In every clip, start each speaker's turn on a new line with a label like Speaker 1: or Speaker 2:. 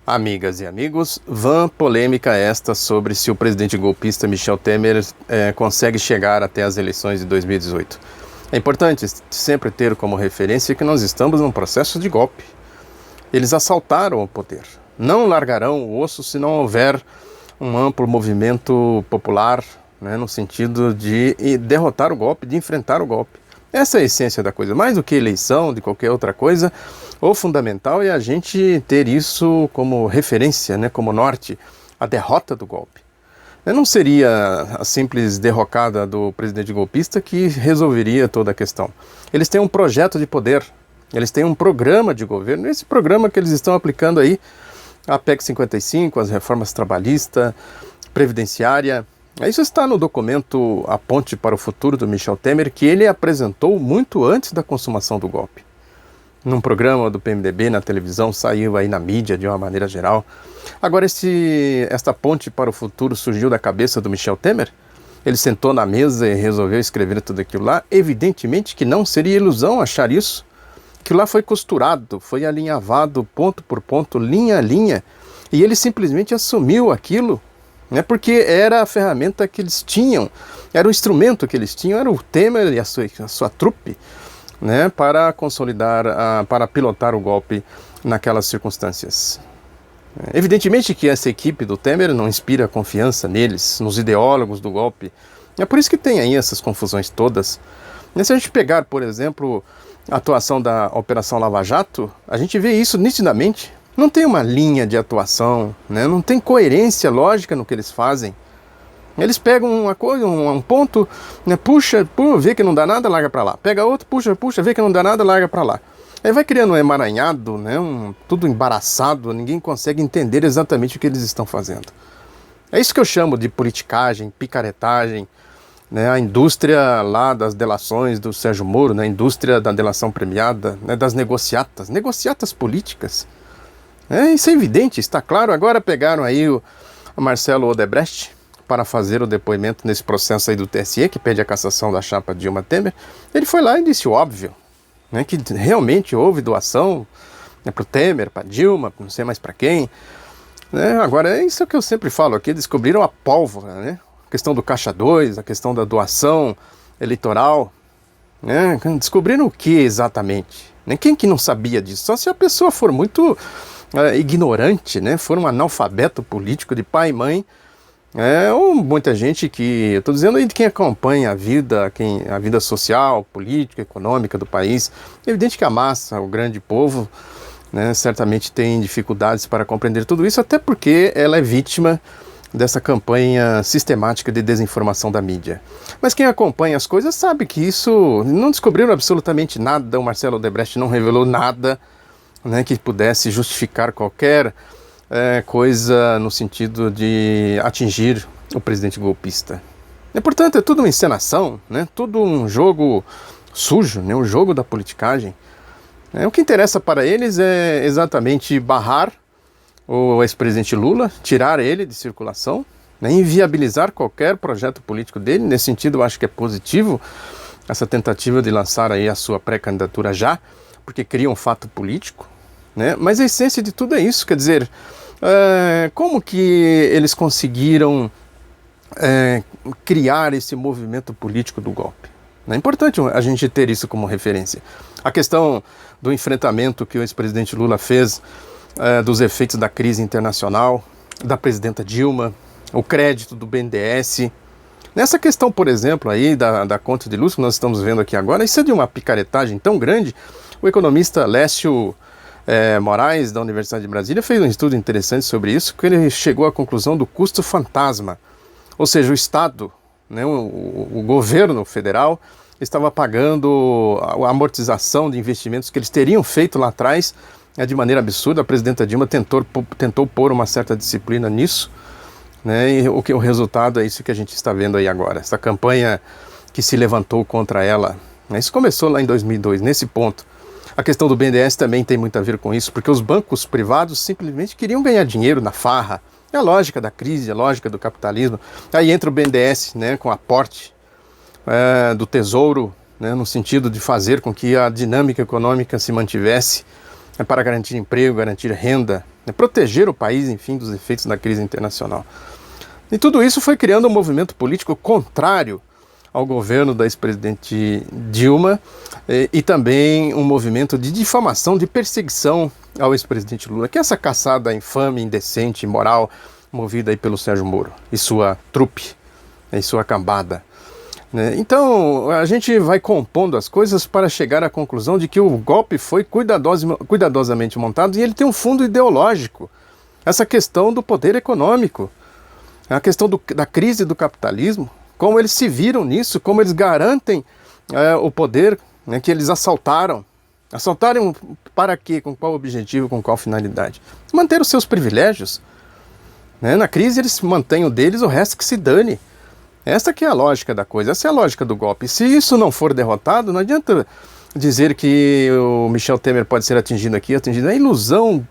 Speaker 1: Amigas e amigos, vã polêmica esta sobre se o presidente golpista Michel Temer consegue chegar até as eleições de 2018. É importante sempre ter como referência que nós estamos num processo de golpe. Eles assaltaram o poder. Não largarão o osso se não houver um amplo movimento popular, no sentido de derrotar o golpe, de enfrentar o golpe. Essa é a essência da coisa. Mais do que eleição, de qualquer outra coisa, o fundamental é a gente ter isso como referência, como norte, a derrota do golpe. Não seria a simples derrocada do presidente golpista que resolveria toda a questão. Eles têm um projeto de poder, eles têm um programa de governo, esse programa que eles estão aplicando aí, a PEC 55, as reformas trabalhista, previdenciária. Isso está no documento A Ponte para o Futuro do Michel Temer, que ele apresentou muito antes da consumação do golpe. Num programa do PMDB na televisão, saiu aí na mídia de uma maneira geral. Agora, esta ponte para o futuro surgiu da cabeça do Michel Temer? Ele sentou na mesa e resolveu escrever tudo aquilo lá? Evidentemente que não seria ilusão achar isso. Aquilo lá foi costurado, foi alinhavado ponto por ponto, linha a linha, e ele simplesmente assumiu aquilo, porque era a ferramenta que eles tinham, era o instrumento que eles tinham, era o Temer e a sua trupe, para consolidar, para pilotar o golpe naquelas circunstâncias. Evidentemente que essa equipe do Temer não inspira confiança neles, nos ideólogos do golpe. É por isso que tem aí essas confusões todas. Se a gente pegar, por exemplo, a atuação da Operação Lava Jato, a gente vê isso nitidamente. Não tem uma linha de atuação, não tem coerência lógica no que eles fazem. Eles pegam uma coisa, um ponto, puxa, vê que não dá nada, larga para lá. Pega outro, puxa, vê que não dá nada, larga para lá. Aí vai criando um emaranhado, tudo embaraçado, ninguém consegue entender exatamente o que eles estão fazendo. É isso que eu chamo de politicagem, picaretagem, a indústria lá das delações do Sérgio Moro, a indústria da delação premiada, das negociatas políticas. Isso é evidente, está claro. Agora pegaram aí o Marcelo Odebrecht para fazer o depoimento nesse processo aí do TSE, que pede a cassação da chapa Dilma Temer. Ele foi lá e disse o óbvio, que realmente houve doação para o Temer, para Dilma, não sei mais para quem. Agora, é isso que eu sempre falo aqui, descobriram a pólvora, a questão do Caixa 2, a questão da doação eleitoral. Descobriram o que exatamente? Quem que não sabia disso? Só se a pessoa for muito ignorante, for um analfabeto político de pai e mãe, ou muita gente que, eu estou dizendo aí de quem acompanha a vida social, política, econômica do país. É evidente que a massa, o grande povo, certamente tem dificuldades para compreender tudo isso, até porque ela é vítima dessa campanha sistemática de desinformação da mídia. Mas quem acompanha as coisas sabe que isso, não descobriram absolutamente nada, o Marcelo Odebrecht não revelou nada, que pudesse justificar qualquer coisa no sentido de atingir o presidente golpista. E, portanto, é tudo uma encenação, tudo um jogo sujo, um jogo da politicagem. O que interessa para eles é exatamente barrar o ex-presidente Lula, tirar ele de circulação, inviabilizar qualquer projeto político dele. Nesse sentido, eu acho que é positivo essa tentativa de lançar aí a sua pré-candidatura já, porque cria um fato político, mas a essência de tudo é isso, quer dizer, como que eles conseguiram criar esse movimento político do golpe? É importante a gente ter isso como referência. A questão do enfrentamento que o ex-presidente Lula fez dos efeitos da crise internacional, da presidenta Dilma, o crédito do BNDES. Nessa questão, por exemplo, aí da conta de luz que nós estamos vendo aqui agora, isso é de uma picaretagem tão grande. O economista Lécio Moraes, da Universidade de Brasília, fez um estudo interessante sobre isso, que ele chegou à conclusão do custo fantasma. Ou seja, o Estado, o governo federal, estava pagando a amortização de investimentos que eles teriam feito lá atrás de maneira absurda. A presidenta Dilma tentou pôr uma certa disciplina nisso, e o resultado é isso que a gente está vendo aí agora. Essa campanha que se levantou contra ela, isso começou lá em 2002, nesse ponto. A questão do BNDES também tem muito a ver com isso, porque os bancos privados simplesmente queriam ganhar dinheiro na farra. É a lógica da crise, a lógica do capitalismo. Aí entra o BNDES, com aporte do Tesouro, no sentido de fazer com que a dinâmica econômica se mantivesse, para garantir emprego, garantir renda, né, proteger o país, enfim, dos efeitos da crise internacional. E tudo isso foi criando um movimento político contrário ao governo da ex-presidente Dilma e também um movimento de difamação, de perseguição ao ex-presidente Lula, que é essa caçada infame, indecente, imoral, movida aí pelo Sérgio Moro e sua trupe, e sua cambada. Então, a gente vai compondo as coisas para chegar à conclusão de que o golpe foi cuidadosamente montado e ele tem um fundo ideológico. Essa questão do poder econômico, a questão da crise do capitalismo, como eles se viram nisso, como eles garantem o poder, né, que eles assaltaram. Assaltaram para quê? Com qual objetivo, com qual finalidade? Manter os seus privilégios. Né? Na crise eles mantêm o deles, o resto que se dane. Essa que é a lógica da coisa, essa é a lógica do golpe. Se isso não for derrotado, não adianta dizer que o Michel Temer pode ser atingido aqui, atingido. É ilusão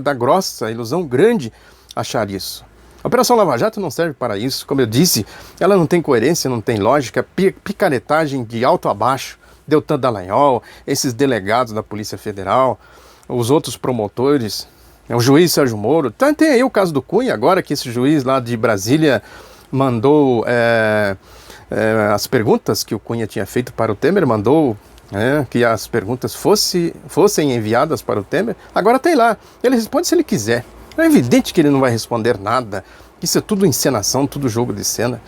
Speaker 1: da grossa, ilusão grande achar isso. A Operação Lava Jato não serve para isso, como eu disse, ela não tem coerência, não tem lógica, picaretagem de alto a baixo, Deltan Dallagnol, esses delegados da Polícia Federal, os outros promotores, o juiz Sérgio Moro. Tem aí o caso do Cunha agora, que esse juiz lá de Brasília mandou as perguntas que o Cunha tinha feito para o Temer, mandou que as perguntas fossem enviadas para o Temer. Agora tem lá, ele responde se ele quiser. É evidente que ele não vai responder nada. Isso é tudo encenação, tudo jogo de cena.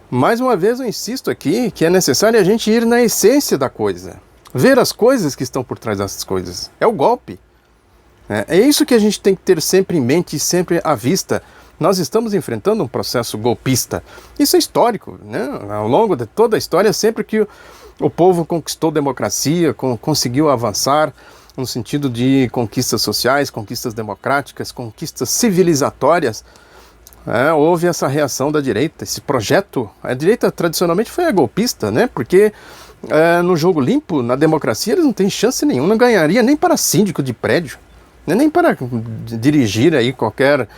Speaker 1: Mais uma vez eu insisto aqui que é necessário a gente ir na essência da coisa. Ver as coisas que estão por trás dessas coisas. É o golpe. É isso que a gente tem que ter sempre em mente e sempre à vista. Nós estamos enfrentando um processo golpista. Isso é histórico, né? Ao longo de toda a história, sempre que o povo conquistou democracia, conseguiu avançar no sentido de conquistas sociais, conquistas democráticas, conquistas civilizatórias, houve essa reação da direita, esse projeto. A direita tradicionalmente foi a golpista, né? Porque no jogo limpo, na democracia, eles não têm chance nenhuma, não ganharia nem para síndico de prédio, nem para dirigir aí qualquer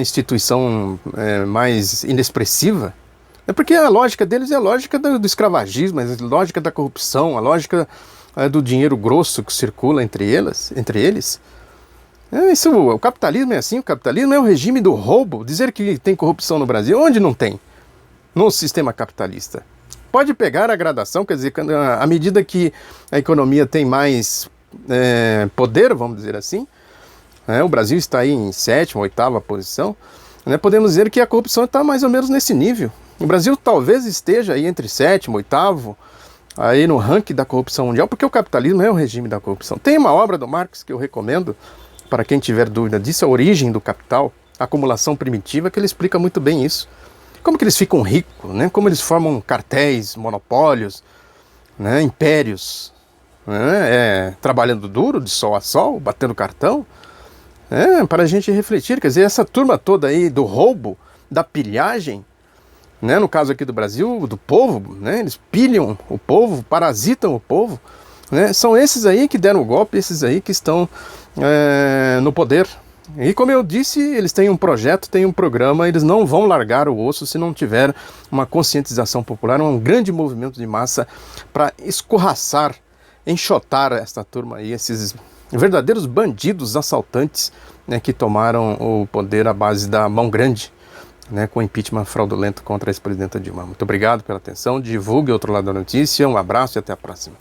Speaker 1: instituição mais inexpressiva. É porque a lógica deles é a lógica do escravagismo, a lógica da corrupção, a lógica do dinheiro grosso que circula entre eles. O capitalismo é assim, o capitalismo é o regime do roubo. Dizer que tem corrupção no Brasil, onde não tem? No sistema capitalista. Pode pegar a gradação, quer dizer, à medida que a economia tem mais poder, vamos dizer assim, o Brasil está aí em 7ª, 8ª posição, podemos dizer que a corrupção está mais ou menos nesse nível. O Brasil talvez esteja aí entre 7º, 8º, aí no ranking da corrupção mundial, porque o capitalismo é o regime da corrupção. Tem uma obra do Marx que eu recomendo, para quem tiver dúvida disso, A Origem do Capital, a acumulação primitiva, que ele explica muito bem isso. Como que eles ficam ricos, como eles formam cartéis, monopólios, impérios, trabalhando duro, de sol a sol, batendo cartão, para a gente refletir. Quer dizer, essa turma toda aí do roubo, da pilhagem, no caso aqui do Brasil, do povo, eles pilham o povo, parasitam o povo, são esses aí que deram o golpe, esses aí que estão no poder. E como eu disse, eles têm um projeto, têm um programa, eles não vão largar o osso se não tiver uma conscientização popular, um grande movimento de massa para escorraçar, enxotar esta turma aí, esses verdadeiros bandidos assaltantes, que tomaram o poder à base da mão grande, com o impeachment fraudulento contra a ex-presidenta Dilma. Muito obrigado pela atenção, divulgue Outro Lado da Notícia, um abraço e até a próxima.